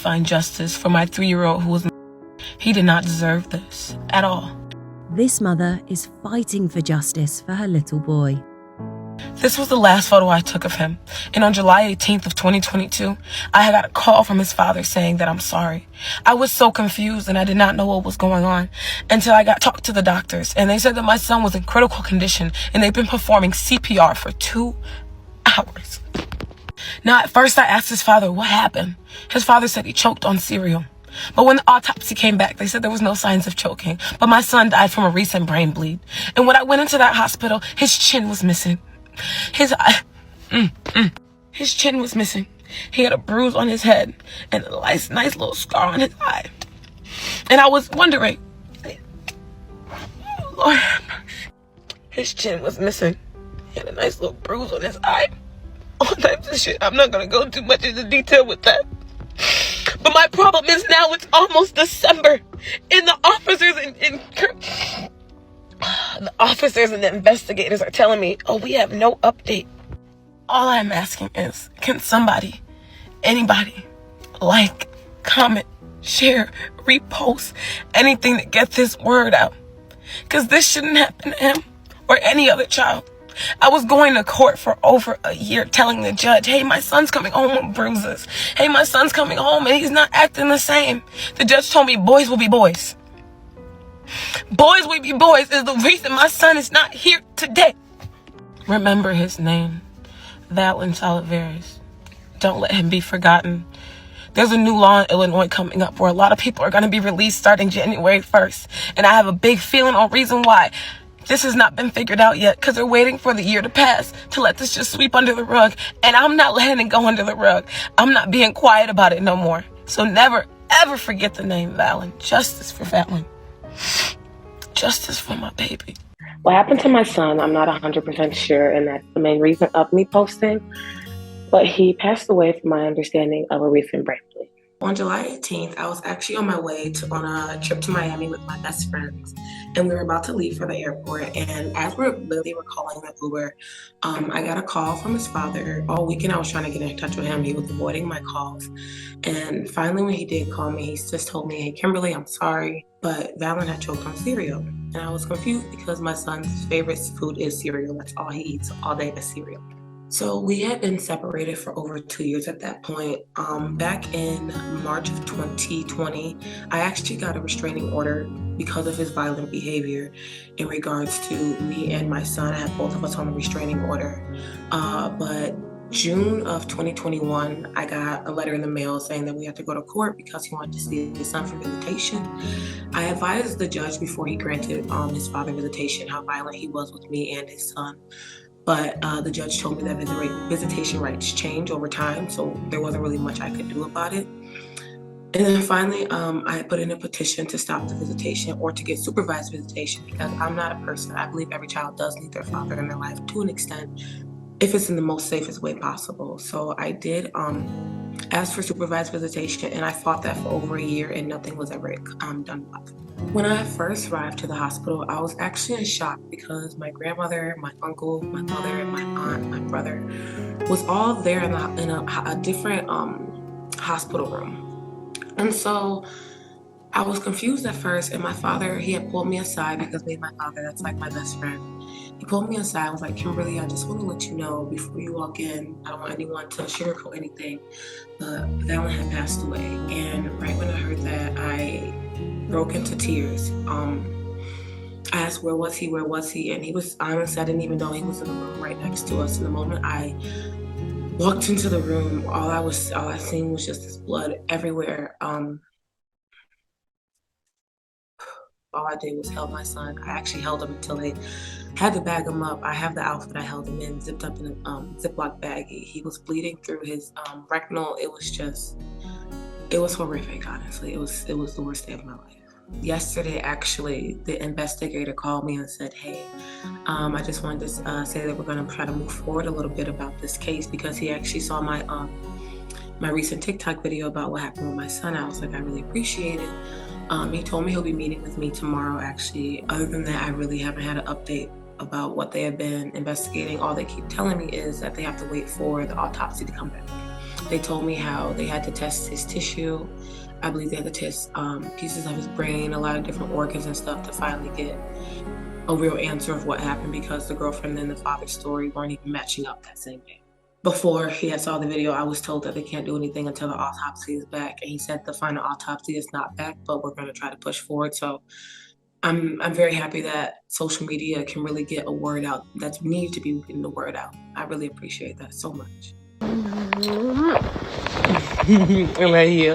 find justice for my 3-year-old who was... He did not deserve this at all. This mother is fighting for justice for her little boy. This was the last photo I took of him, and on July 18th of 2022, I got a call from his father saying that I'm sorry. I was so confused and I did not know what was going on until I got talked to the doctors, and they said that my son was in critical condition and they've been performing CPR for 2 hours. Now, at first I asked his father what happened. His father said he choked on cereal. But when the autopsy came back, they said there was no signs of choking, but my son died from a recent brain bleed. And when I went into that hospital, his chin was missing. His chin was missing. He had a bruise on his head and a nice little scar on his eye. And I was wondering, Lord have mercy. His chin was missing. He had a nice little bruise on his eye. All types of shit. I'm not going to go too much into detail with that. But my problem is now it's almost December. And the officers and the investigators are telling me, oh, we have no update. All I'm asking is, can somebody, anybody, like, comment, share, repost, anything to get this word out? Because this shouldn't happen to him or any other child. I was going to court for over a year telling the judge, hey, my son's coming home with bruises. Hey, my son's coming home and he's not acting the same. The judge told me boys will be boys. Boys will be boys is the reason my son is not here today. Remember his name, Vallen. Don't let him be forgotten. There's a new law in Illinois coming up where a lot of people are going to be released starting January 1st. And I have a big feeling on reason why this has not been figured out yet, because they're waiting for the year to pass to let this just sweep under the rug. And I'm not letting it go under the rug. I'm not being quiet about it no more. So never, ever forget the name Vallen. Justice for Vallen. Justice for my baby. What happened to my son, I'm not 100% sure, and that's the main reason of me posting. But he passed away from my understanding of a recent brain bleed. On July 18th, I was actually on my way on a trip to Miami with my best friends, and we were about to leave for the airport. And as we were calling the Uber, I got a call from his father. All weekend I was trying to get in touch with him. He was avoiding my calls. And finally, when he did call me, he just told me, hey, Kimberly, I'm sorry, but Vallen had choked on cereal. And I was confused because my son's favorite food is cereal. That's all he eats all day is cereal. So we had been separated for over 2 years at that point. Back in March of 2020, I actually got a restraining order because of his violent behavior in regards to me and my son. I had both of us on a restraining order. But June of 2021, I got a letter in the mail saying that we had to go to court because he wanted to see his son for visitation. I advised the judge before he granted his father visitation how violent he was with me and his son. But the judge told me that visitation rights change over time, so there wasn't really much I could do about it. And then finally, I put in a petition to stop the visitation or to get supervised visitation because I'm not a person. I believe every child does need their father in their life to an extent, if it's in the most safest way possible. So I did ask for supervised visitation, and I fought that for over a year, and nothing was ever done about it. When I first arrived to the hospital, I was actually in shock because my grandmother, my uncle, my mother, and my aunt, my brother was all there in a different hospital room. And so I was confused at first, and my father, he had pulled me aside because me and my father, that's like my best friend. He pulled me aside and was like, Kimberly, I just want to let you know before you walk in, I don't want anyone to sugarcoat anything, but Vallen had passed away. And right when I heard that, I broke into tears. I asked, where was he? And he was honest, I didn't even know he was in the room right next to us. And the moment I walked into the room, all I seen was just this blood everywhere. All I did was held my son. I actually held him until they had to bag him up. I have the outfit I held him in, zipped up in a Ziploc bag. He was bleeding through his rectal. It was horrific, honestly. It was the worst day of my life. Yesterday, actually, the investigator called me and said, hey, I just wanted to say that we're going to try to move forward a little bit about this case because he actually saw my recent TikTok video about what happened with my son. I was like, I really appreciate it. He told me he'll be meeting with me tomorrow, actually. Other than that, I really haven't had an update about what they have been investigating. All they keep telling me is that they have to wait for the autopsy to come back. They told me how they had to test his tissue. I believe they had to test pieces of his brain, a lot of different organs and stuff to finally get a real answer of what happened, because the girlfriend and the father's story weren't even matching up that same day. Before he had saw the video, I was told that they can't do anything until the autopsy is back, and he said the final autopsy is not back, but we're going to try to push forward. So I'm very happy that social media can really get a word out that needs to be getting the word out. I really appreciate that so much. I love you.